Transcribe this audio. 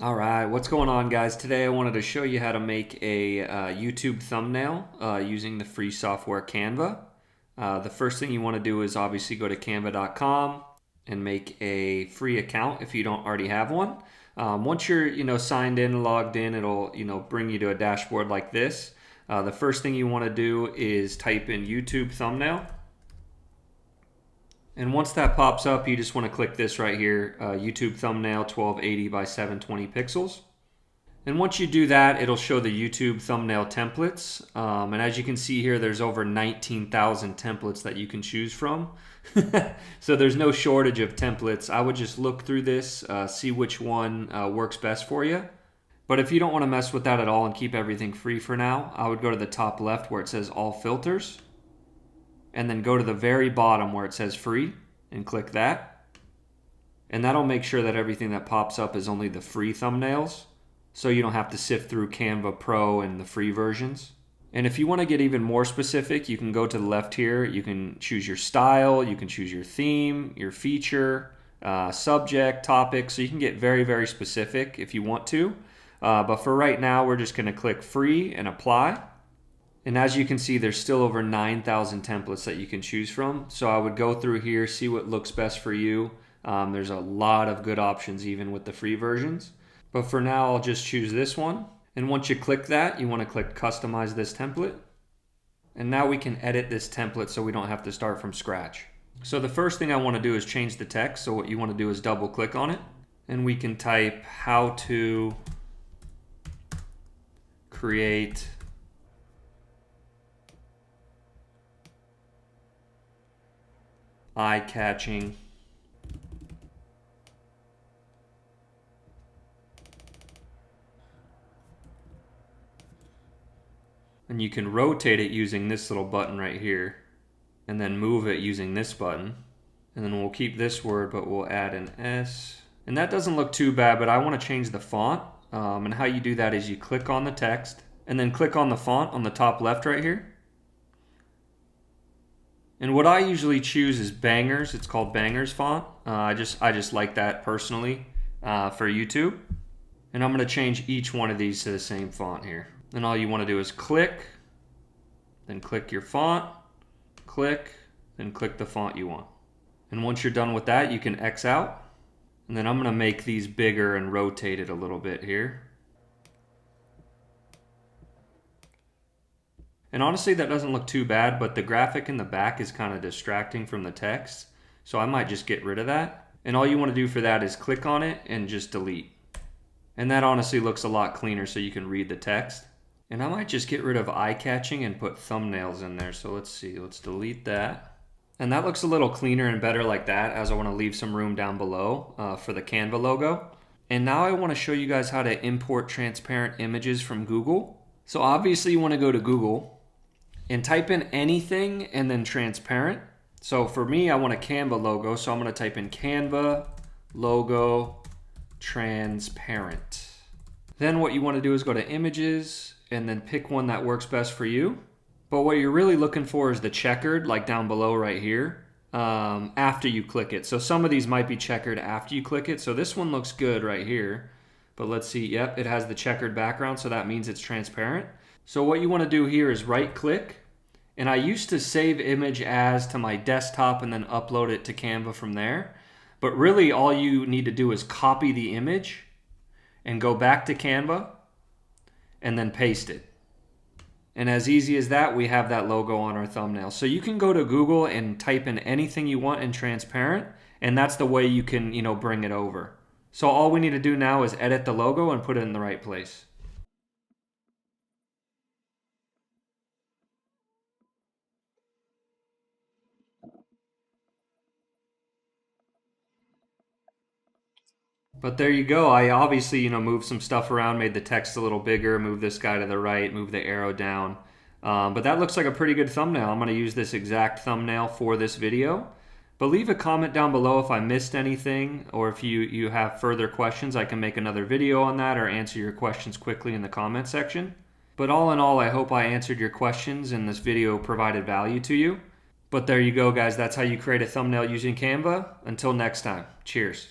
All right, what's going on, guys? Today I wanted to show you how to make a YouTube thumbnail using the free software Canva. The first thing you want to do is obviously go to canva.com and make a free account if you don't already have one. Once you're signed in, logged in, it'll bring you to a dashboard like this. The first thing you want to do is type in YouTube thumbnail. And once that pops up, you just want to click this right here, YouTube thumbnail 1280 by 720 pixels. And once you do that, it'll show the YouTube thumbnail templates. And as you can see here, there's over 19,000 templates that you can choose from. So there's no shortage of templates. I would just look through this, see which one works best for you. But if you don't want to mess with that at all and keep everything free for now, I would go to the top left where it says all filters, and then go to the very bottom where it says free and click that. And that'll make sure that everything that pops up is only the free thumbnails, so you don't have to sift through Canva Pro and the free versions. And if you want to get even more specific, you can go to the left here. You can choose your style, you can choose your theme, your feature, subject, topic, so you can get very, very specific if you want to. But for right now, we're just going to click free and apply. And as you can see, there's still over 9,000 templates that you can choose from. So I would go through here, see what looks best for you. There's a lot of good options even with the free versions. But for now, I'll just choose this one. And once you click that, you want to click customize this template. And now we can edit this template so we don't have to start from scratch. So the first thing I want to do is change the text. So what you want to do is double click on it. And we can type how to create eye-catching and you can rotate it using this little button right here and then move it using this button, and then we'll keep this word but we'll add an S, and that doesn't look too bad. But I want to change the font, and how you do that is you click on the text and then click on the font on the top left right here. And what I usually choose is Bangers. It's called Bangers font. I just like that personally for YouTube. And I'm going to change each one of these to the same font here. And all you want to do is click, then click your font, click, then click the font you want. And once you're done with that, you can X out. And then I'm going to make these bigger and rotate it a little bit here. And honestly, that doesn't look too bad, but the graphic in the back is kind of distracting from the text. So I might just get rid of that. And all you want to do for that is click on it and just delete. And that honestly looks a lot cleaner so you can read the text. And I might just get rid of eye-catching and put thumbnails in there. So let's see, let's delete that. And that looks a little cleaner and better like that, as I want to leave some room down below for the Canva logo. And now I want to show you guys how to import transparent images from Google. So obviously you want to go to Google and type in anything and then transparent. So for me, I want a Canva logo, so I'm going to type in Canva logo transparent. Then what you want to do is go to images and then pick one that works best for you. But what you're really looking for is the checkered, like down below right here, after you click it. So some of these might be checkered after you click it. So this one looks good right here. But let's see, yep, it has the checkered background, so that means it's transparent. So what you want to do here is right click, and I used to save image as to my desktop and then upload it to Canva from there. But really all you need to do is copy the image and go back to Canva and then paste it. And as easy as that, we have that logo on our thumbnail. So you can go to Google and type in anything you want in transparent, and that's the way you can, bring it over. So all we need to do now is edit the logo and put it in the right place. But there you go. I obviously, moved some stuff around, made the text a little bigger, moved this guy to the right, moved the arrow down. But that looks like a pretty good thumbnail. I'm going to use this exact thumbnail for this video. But leave a comment down below if I missed anything, or if you have further questions. I can make another video on that or answer your questions quickly in the comment section. But all in all, I hope I answered your questions and this video provided value to you. But there you go, guys. That's how you create a thumbnail using Canva. Until next time, cheers.